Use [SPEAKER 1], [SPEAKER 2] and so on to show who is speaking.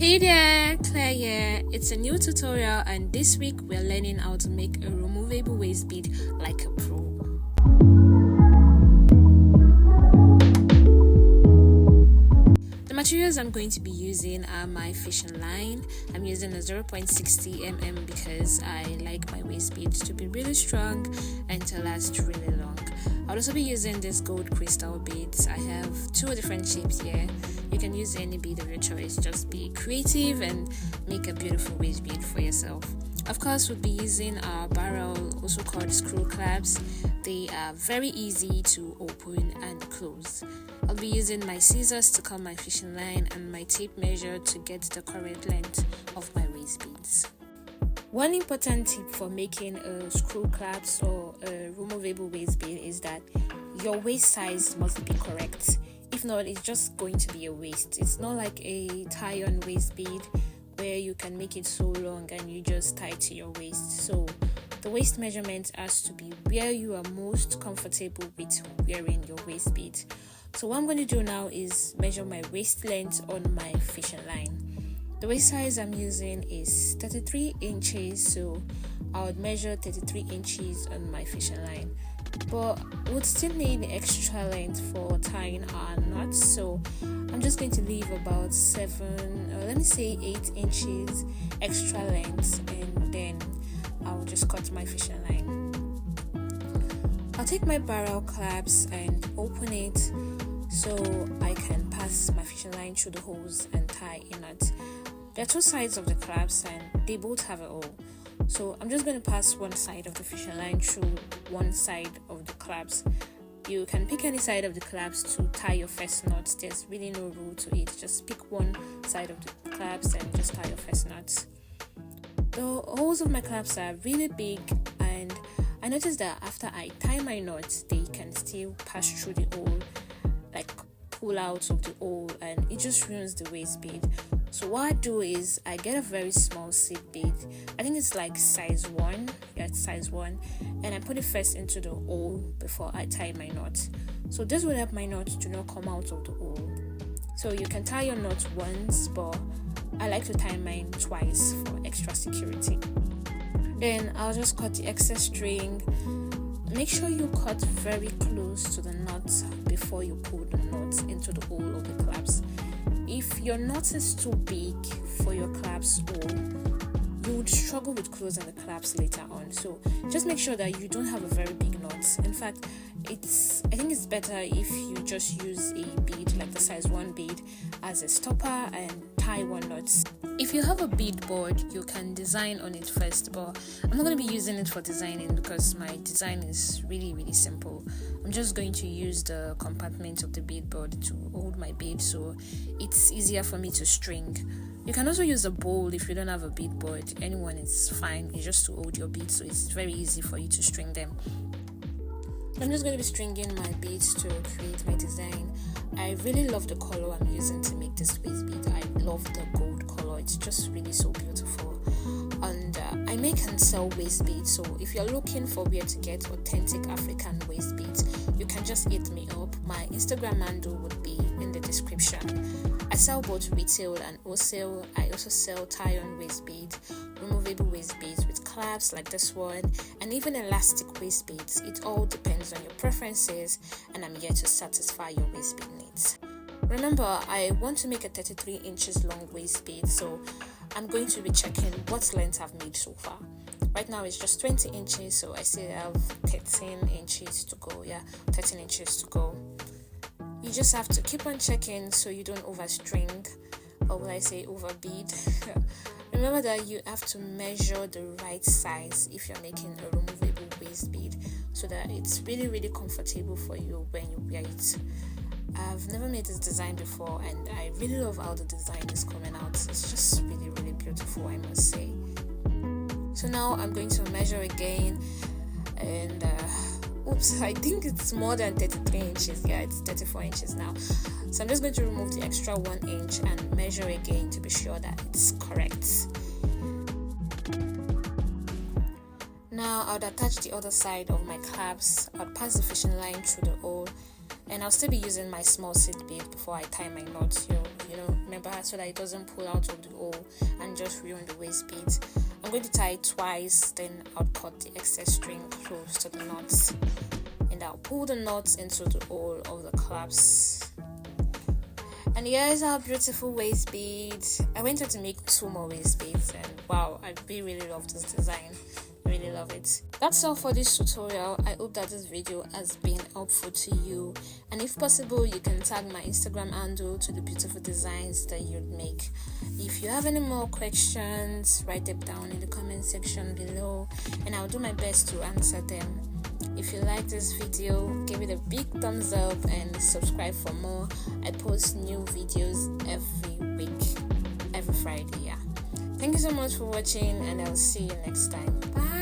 [SPEAKER 1] Hey there, Claire here. It's a new tutorial and this week we're learning how to make a removable waist bead like a pro. The materials I'm going to be using are my fishing line. I'm using a 0.60 because I like my waist beads to be really strong and to last really long. I'll also be using these gold crystal beads. I have two different shapes here. You can use any bead of your choice. Just be creative and make a beautiful waist bead for yourself. Of course, we'll be using our barrel, also called screw clasps. They are very easy to open and close. I'll be using my scissors to cut my fishing line and my tape measure to get the correct length of my waist beads. One important tip for making a screw clasp or a removable waist bead is that your waist size must be correct. If not, it's just going to be a waste. It's not like a tie-on waist bead where you can make it so long and you just tie to your waist. So the waist measurement has to be where you are most comfortable with wearing your waist bead. So what I'm going to do now is measure my waist length on my fishing line. The waist size I'm using is 33 inches, so I would measure 33 inches on my fishing line. But we'd still need extra length for tying our knots, so I'm just going to leave about 8 inches extra length, and then I'll just cut my fishing line. I'll take my barrel clasps and open it so I can pass my fishing line through the holes and tie a knot. There are two sides of the clasps and they both have a hole. So I'm just going to pass one side of the fishing line through one side of the clasps. You can pick any side of the clasps to tie your first knot. There's really no rule to it. Just pick one side of the clasps and just tie your first knots. The holes of my clasps are really big, and I noticed that after I tie my knots, they can still pass through the hole, like pull out of the hole, and it just ruins the waist bead. So what I do is I get a very small seed bead. I think it's like size 1. Yeah, it's size 1. And I put it first into the hole before I tie my knot. So this will help my knot to not come out of the hole. So you can tie your knot once, but I like to tie mine twice for extra security. Then I'll just cut the excess string. Make sure you cut very close to the knot before you pull the knot into the hole of the clasp. If your knot is too big for your clasp hole, you would struggle with closing the clasp later on. So just make sure that you don't have a very big knot. In fact, I think it's better if you just use a bead like the size 1 bead as a stopper and tie one knot. If you have a bead board, you can design on it first, but I'm not going to be using it for designing because my design is really simple. I'm just going to use the compartment of the bead board to hold my bead, so it's easier for me to string. You can also use a bowl if you don't have a bead board. Anyone is fine. It's just to hold your beads, so it's very easy for you to string them. I'm just going to be stringing my beads to create my design. I really love the color I'm using to make this waist bead. I love the gold color. It's just really so beautiful. And I make and sell waist beads, so if you're looking for where to get authentic African waist beads, you can just hit me up. My Instagram handle would be in the description. I sell both retail and wholesale. I also sell tie-on waist beads, removable waist beads with clasps like this one, and even elastic waist beads. It all depends on your preferences, and I'm here to satisfy your waist bead needs. Remember, I want to make a 33 inches long waist bead, so I'm going to be checking what length I've made so far. Right now it's just 20 inches, so I still have 13 inches to go. 13 inches to go. You just have to keep on checking so you don't overstring, or will I say overbead. Remember that you have to measure the right size if you're making a removable waist bead so that it's really comfortable for you when you wear it. I've never made this design before and I really love how the design is coming out. It's just really beautiful, I must say. So now I'm going to measure again, and I think it's more than 33 inches. Yeah, it's 34 inches now. So I'm just going to remove the extra 1 inch and measure again to be sure that it's correct. Now I'll attach the other side of my clasps. I'll pass the fishing line through the hole, and I'll still be using my small seed bead before I tie my knots. You know, remember, so that it doesn't pull out of the hole and just ruin the waist bead. I'm going to tie it twice, then I'll cut the excess string close to the knots, and I'll pull the knots into the hole of the clasps. And here's our beautiful waist bead. I went to make 2 more waist beads, and wow, I really love this design. Really love it. That's all for this tutorial. I hope that this video has been helpful to you, and if possible, you can tag my Instagram handle to the beautiful designs that you'd make. If you have any more questions, write them down in the comment section below, and I'll do my best to answer them. If you like this video, give it a big thumbs up and subscribe for more. I post new videos every week, every Friday. Thank you so much for watching, and I'll see you next time. Bye.